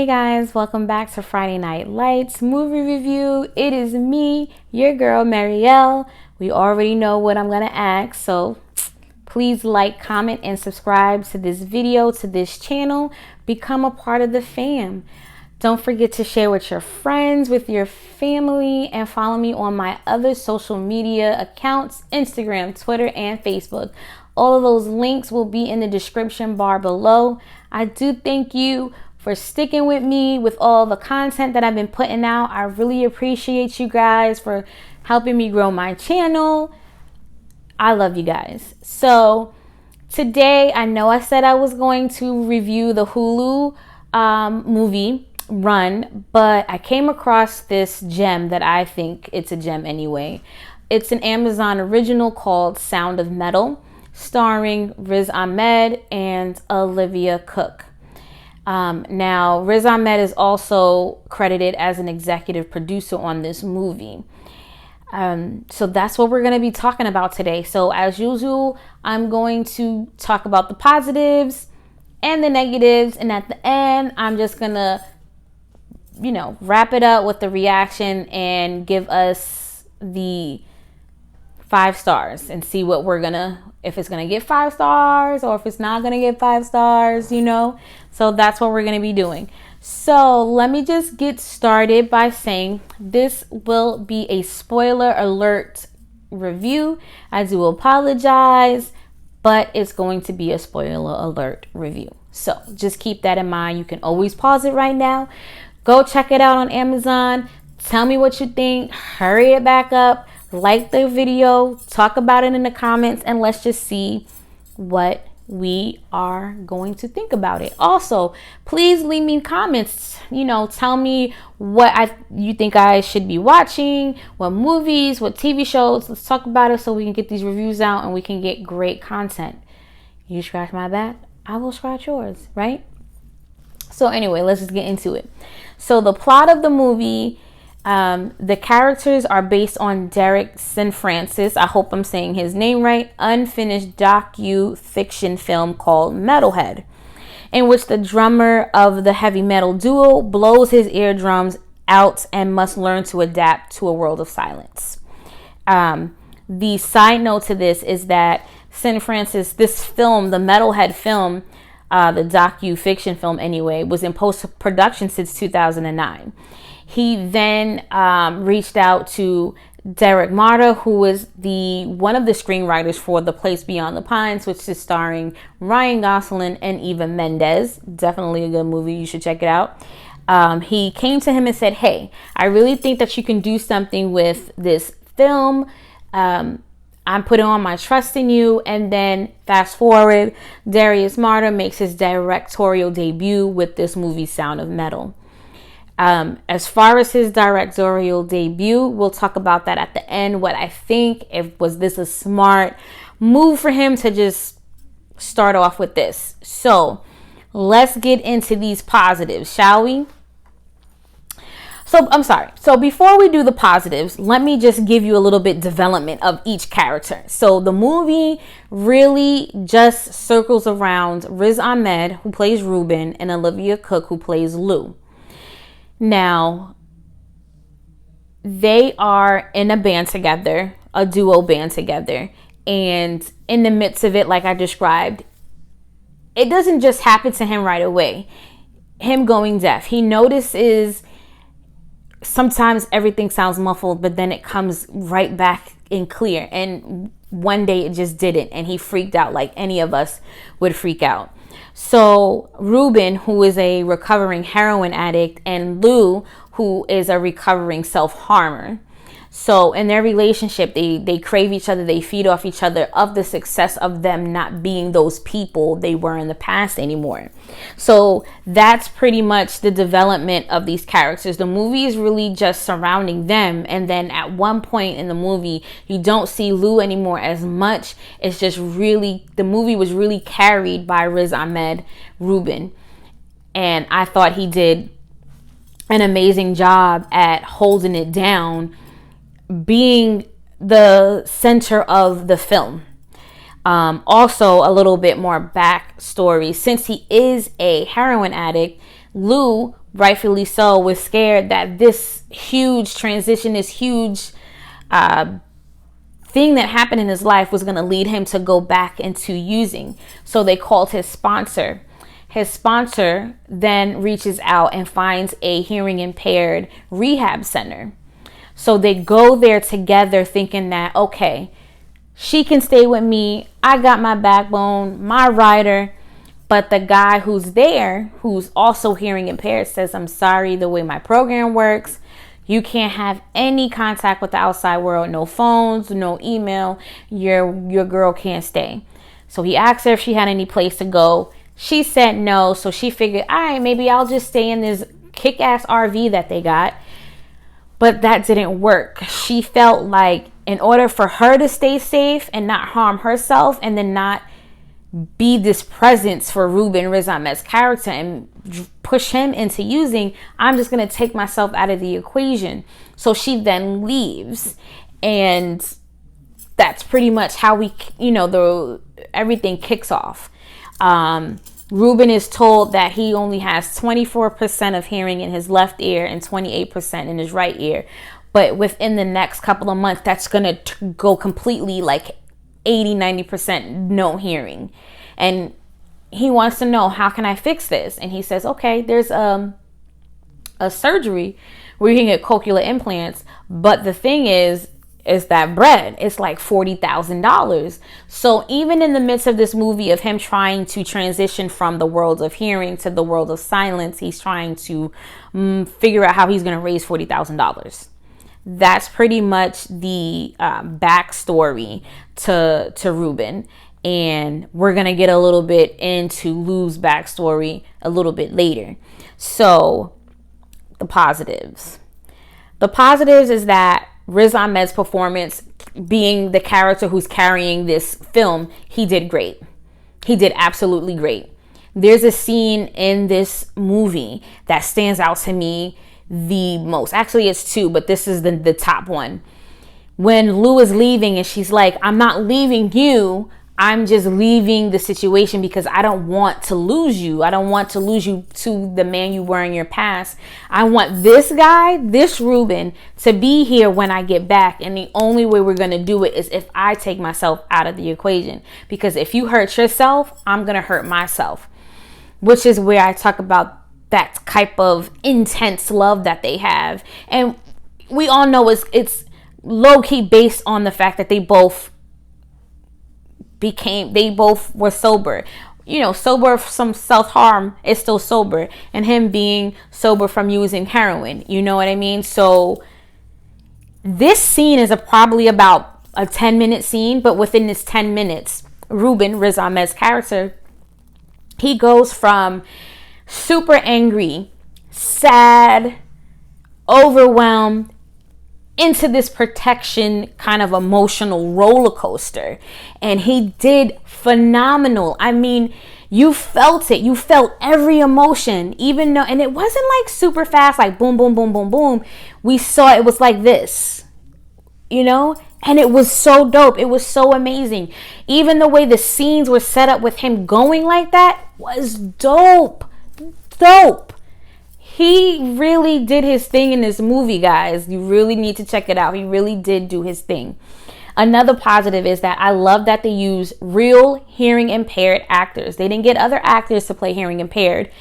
Hey guys, welcome back to Friday Night Lights movie review. It is me, your girl Marielle. We already know what I'm gonna ask, so please like, comment, and subscribe to this video, to this channel. Become a part of the fam. Don't forget to share with your friends, with your family, and follow me on my other social media accounts, Instagram, Twitter, and Facebook. All of those links will be in the description bar below. I do thank you for sticking with me with all the content that I've been putting out. I really appreciate you guys for helping me grow my channel. I love you guys. So today, I know I said I was going to review the Hulu movie Run, but I came across this gem that I think it's a gem anyway. It's an Amazon original called Sound of Metal, starring Riz Ahmed and Olivia Cook. Now, Riz Ahmed is also credited as an executive producer on this movie. So that's what we're going to be talking about today. So as usual, I'm going to talk about the positives and the negatives. And at the end, I'm just going to, wrap it up with the reaction and give us the 5 stars and see what if it's gonna get 5 stars or if it's not gonna get 5 stars, So that's what we're gonna be doing. So let me just get started by saying this will be a spoiler alert review. I do apologize, but it's going to be a spoiler alert review. So just keep that in mind. You can always pause it right now. Go check it out on Amazon. Tell me what you think. Hurry it back up. Like the video, talk about it in the comments, and let's just see what we are going to think about it. Also, please leave me comments. Tell me what you think I should be watching, what movies, what TV shows. Let's talk about it so we can get these reviews out and we can get great content. You scratch my back, I will scratch yours, right? So anyway, let's just get into it. So the plot of the movie, the characters are based on Derek Cianfrancis, I hope I'm saying his name right, unfinished docu-fiction film called Metalhead, in which the drummer of the heavy metal duo blows his eardrums out and must learn to adapt to a world of silence. The side note to this is that Cianfrancis, this film, the Metalhead film, the docu-fiction film anyway, was in post-production since 2009. He then reached out to Derek Marder, who was one of the screenwriters for The Place Beyond the Pines, which is starring Ryan Gosling and Eva Mendes. Definitely a good movie. You should check it out. He came to him and said, hey, I really think that you can do something with this film. I'm putting on my trust in you. And then fast forward, Darius Marder makes his directorial debut with this movie, Sound of Metal. As far as his directorial debut, we'll talk about that at the end. What I think, was this a smart move for him to just start off with this? So let's get into these positives, shall we? So before we do the positives, let me just give you a little bit development of each character. So the movie really just circles around Riz Ahmed, who plays Ruben, and Olivia Cook, who plays Lou. Now, they are in a band together, a duo band together, and in the midst of it, like I described, it doesn't just happen to him right away. Him going deaf, he notices sometimes everything sounds muffled, but then it comes right back in clear, and one day it just didn't, and he freaked out like any of us would freak out. So Ruben, who is a recovering heroin addict, and Lou, who is a recovering self-harmer. So in their relationship, they crave each other, they feed off each other of the success of them not being those people they were in the past anymore. So that's pretty much the development of these characters. The movie is really just surrounding them. And then at one point in the movie, you don't see Lou anymore as much. It's just really, the movie was really carried by Riz Ahmed, Ruben. And I thought he did an amazing job at holding it down, being the center of the film. Also, a little bit more backstory. Since he is a heroin addict, Lou rightfully so, was scared that this huge transition, this huge thing that happened in his life was going to lead him to go back into using. So they called his sponsor. His sponsor then reaches out and finds a hearing impaired rehab center. So they go there together thinking that, okay, she can stay with me. I got my backbone, my rider. But the guy who's there, who's also hearing impaired, says, I'm sorry, the way my program works, you can't have any contact with the outside world. No phones, no email. Your girl can't stay. So he asked her if she had any place to go. She said no. So she figured, all right, maybe I'll just stay in this kick-ass RV that they got. But that didn't work. She felt like in order for her to stay safe and not harm herself and then not be this presence for Ruben, Riz Ahmed's character, and push him into using, I'm just going to take myself out of the equation. So she then leaves. And that's pretty much how everything kicks off. Ruben is told that he only has 24% of hearing in his left ear and 28% in his right ear. But within the next couple of months, that's going to go completely like 80-90% no hearing. And he wants to know, how can I fix this? And he says, okay, there's a surgery where you can get cochlear implants, but the thing is that bread, it's like $40,000. So even in the midst of this movie of him trying to transition from the world of hearing to the world of silence, he's trying to figure out how he's going to raise $40,000. That's pretty much the backstory to Ruben. And we're going to get a little bit into Lou's backstory a little bit later. So the positives. The positives is that Riz Ahmed's performance, being the character who's carrying this film, he did great. He did absolutely great. There's a scene in this movie that stands out to me the most. Actually, it's two, but this is the top one. When Lou is leaving and she's like, I'm not leaving you. I'm just leaving the situation because I don't want to lose you. I don't want to lose you to the man you were in your past. I want this guy, this Ruben, to be here when I get back. And the only way we're going to do it is if I take myself out of the equation. Because if you hurt yourself, I'm going to hurt myself. Which is where I talk about that type of intense love that they have. And we all know it's low-key based on the fact that they both were sober. Sober from some self-harm is still sober. And him being sober from using heroin. You know what I mean? So this scene is probably about a 10-minute scene. But within this 10 minutes, Ruben, Riz Ahmed's character, he goes from super angry, sad, overwhelmed, into this protection kind of emotional roller coaster. And he did phenomenal. I mean, you felt it. You felt every emotion, even though, and it wasn't like super fast, like boom, boom, boom, boom, boom. We saw it was like this, and it was so dope. It was so amazing. Even the way the scenes were set up with him going like that was dope. He really did his thing in this movie, guys. You really need to check it out. He really did do his thing. Another positive is that I love that they use real hearing impaired actors. They didn't get other actors to play hearing impaired.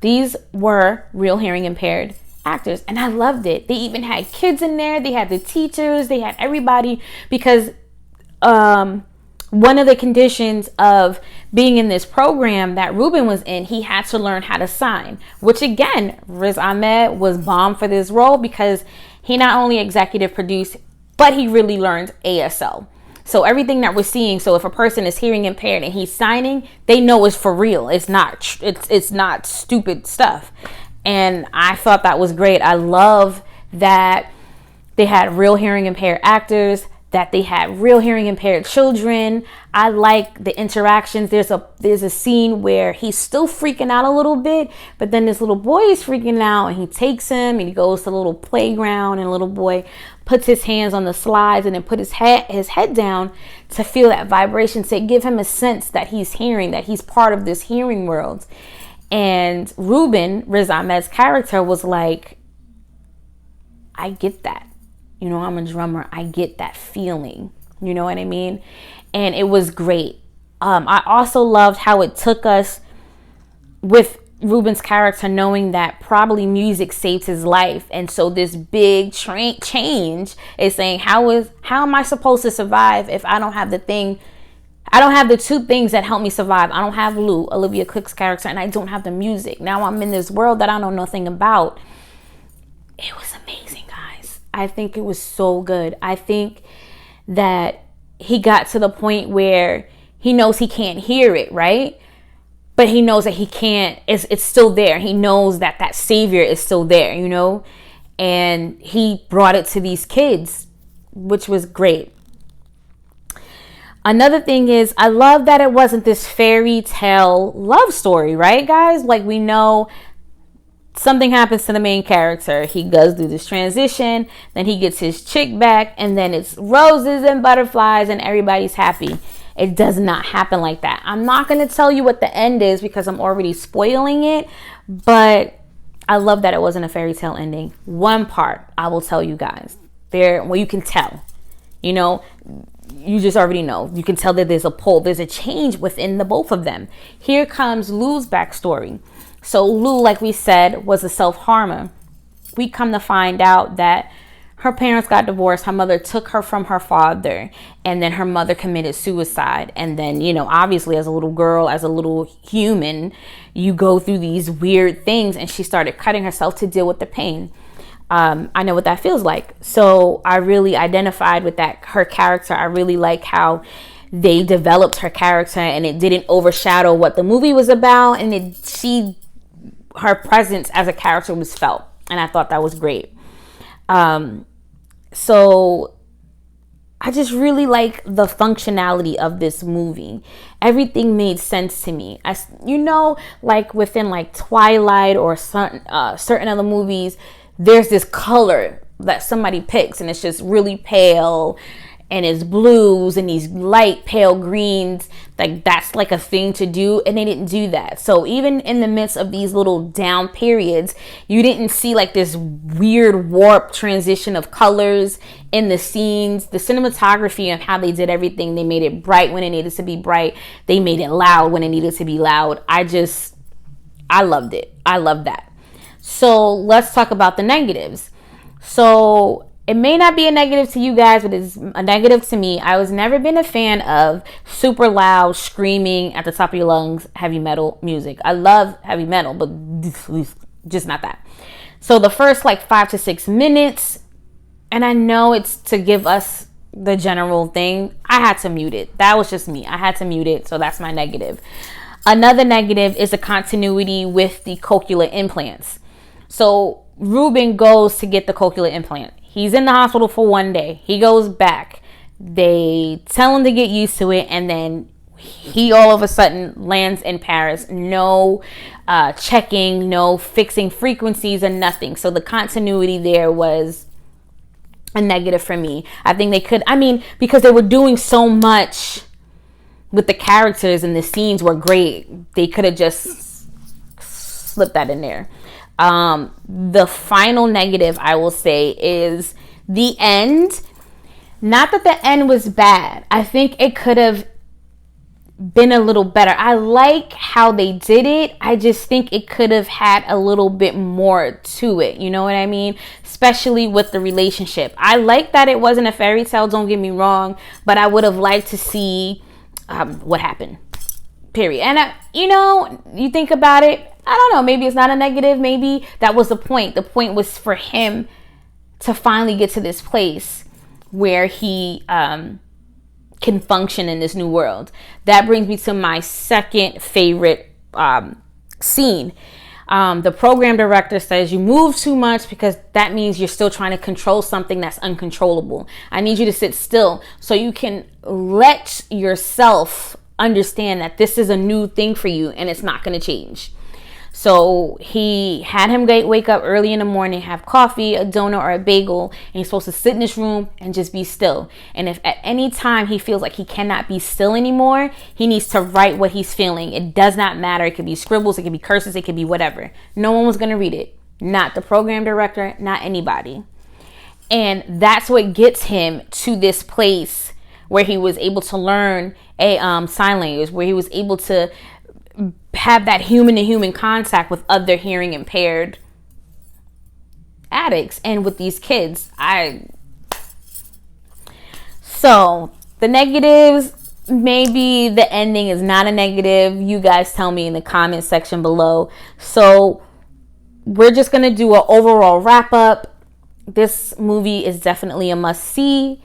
These were real hearing impaired actors, and I loved it. They even had kids in there. They had the teachers. They had everybody, because one of the conditions of being in this program that Ruben was in, he had to learn how to sign, which again, Riz Ahmed was bomb for this role because he not only executive produced, but he really learned ASL. So everything that we're seeing, so if a person is hearing impaired and he's signing, they know it's for real. It's not stupid stuff. And I thought that was great. I love that they had real hearing impaired actors, that they had real hearing impaired children. I like the interactions. There's a scene where he's still freaking out a little bit, but then this little boy is freaking out and he takes him and he goes to the little playground, and the little boy puts his hands on the slides and then put his head down to feel that vibration, to give him a sense that he's hearing, that he's part of this hearing world. And Ruben, Riz Ahmed's character, was like, I get that. You know, I'm a drummer. I get that feeling. You know what I mean? And it was great. I also loved how it took us with Ruben's character knowing that probably music saved his life. And so this big change is saying, how am I supposed to survive if I don't have the two things that help me survive? I don't have Lou, Olivia Cooke's character, and I don't have the music. Now I'm in this world that I know nothing about. It was amazing, guys. I think it was so good. I think that he got to the point where he knows he can't hear it, right? But he knows that he can't, it's still there. He knows that savior is still there, you know? And he brought it to these kids, which was great. Another thing is, I love that it wasn't this fairy tale love story, right, guys? Like, we know something happens to the main character. He goes through this transition, then he gets his chick back, and then it's roses and butterflies and everybody's happy. It does not happen like that. I'm not going to tell you what the end is because I'm already spoiling it, but I love that it wasn't a fairy tale ending. One part I will tell you guys. You can tell. You know, you just already know. You can tell that there's a change within the both of them. Here comes Lou's backstory. So Lou, like we said, was a self-harmer. We come to find out that her parents got divorced. Her mother took her from her father, and then her mother committed suicide. And then, you know, obviously as a little girl, as a little human, you go through these weird things, and she started cutting herself to deal with the pain. I know what that feels like. So I really identified with her character. I really like how they developed her character, and it didn't overshadow what the movie was about. And her presence as a character was felt. And I thought that was great. So I just really like the functionality of this movie. Everything made sense to me. Like within like Twilight or certain other movies, there's this color that somebody picks and it's just really pale and it's blues and these light pale greens. Like that's like a thing to do, and they didn't do that. So even in the midst of these little down periods, you didn't see like this weird warp transition of colors in the scenes. The cinematography and how they did everything, they made it bright when it needed to be bright. They made it loud when it needed to be loud. I loved it. I love that. So let's talk about the negatives. So it may not be a negative to you guys, but it's a negative to me. I was never been a fan of super loud, screaming at the top of your lungs, heavy metal music. I love heavy metal, but just not that. So the first like 5 to 6 minutes, and I know it's to give us the general thing, I had to mute it. That was just me. I had to mute it, so that's my negative. Another negative is the continuity with the cochlear implants. So Ruben goes to get the cochlear implant. He's in the hospital for one day. He goes back. They tell him to get used to it, and then he all of a sudden lands in Paris. No checking, no fixing frequencies, and nothing. So the continuity there was a negative for me. I think because they were doing so much with the characters and the scenes were great. They could have just slipped that in there. The final negative I will say is the end. Not that the end was bad. I think it could have been a little better. I like how they did it. I just think it could have had a little bit more to it. You know what I mean? Especially with the relationship. I like that it wasn't a fairy tale, don't get me wrong, but I would have liked to see what happened. Period. And you think about it, I don't know, maybe it's not a negative. Maybe that was the point. The point was for him to finally get to this place where he can function in this new world. That brings me to my second favorite scene. The program director says, you move too much because that means you're still trying to control something that's uncontrollable. I need you to sit still so you can let yourself understand that this is a new thing for you and it's not going to change. So he had him wake up early in the morning, have coffee, a donut, or a bagel, and he's supposed to sit in this room and just be still. And if at any time he feels like he cannot be still anymore, he needs to write what he's feeling. It does not matter. It could be scribbles, it could be curses, it could be whatever. No one was going to read it. Not the program director, not anybody. And that's what gets him to this place where he was able to learn a sign language, where he was able to have that human-to-human contact with other hearing impaired addicts and with these kids. So the negatives, maybe the ending is not a negative. You guys tell me in the comment section below. So we're just going to do an overall wrap up. This movie is definitely a must see.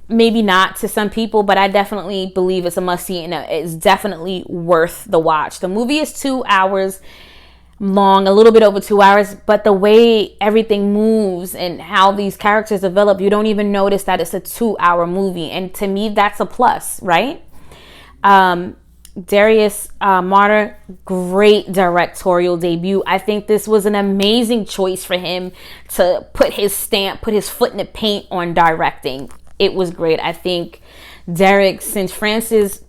Maybe not to some people, but I definitely believe it's a must see, and it's definitely worth the watch. The movie is 2 hours long, a little bit over 2 hours, but the way everything moves and how these characters develop, you don't even notice that it's a 2-hour movie. And to me, that's a plus, right? Darius Marder, great directorial debut. I think this was an amazing choice for him to put his stamp, put his foot in the paint on directing. It was great. I think Derek St. Francis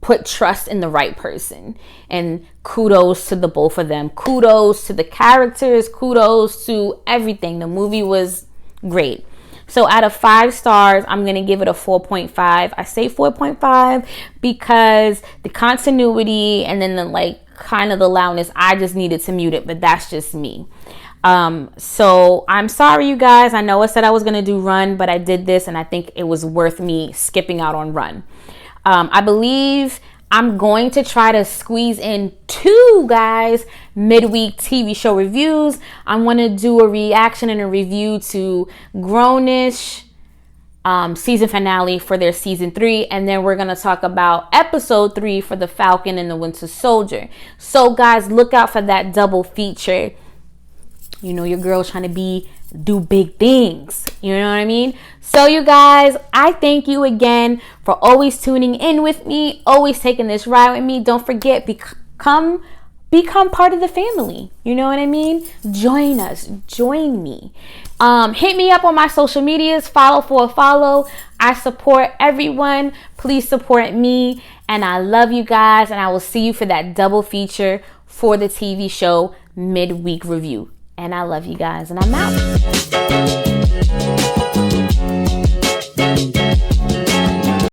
put trust in the right person, and kudos to the both of them. Kudos to the characters, kudos to everything. The movie was great. So out of 5 stars, I'm going to give it a 4.5. I say 4.5 because the continuity and then the kind of the loudness, I just needed to mute it, but that's just me. So I'm sorry, you guys. I know I said I was going to do Run, but I did this, and I think it was worth me skipping out on Run. I believe I'm going to try to squeeze in 2 guys midweek TV show reviews. I want to do a reaction and a review to Grownish season finale for their season 3, and then we're going to talk about episode 3 for the Falcon and the Winter Soldier. So guys, look out for that double feature. You know, your girl's trying to do big things. You know what I mean? So you guys, I thank you again for always tuning in with me, always taking this ride with me. Don't forget, become part of the family. You know what I mean? Join us. Join me. Hit me up on my social medias. Follow for a follow. I support everyone. Please support me. And I love you guys. And I will see you for that double feature for the TV show midweek review. And I love you guys, and I'm out.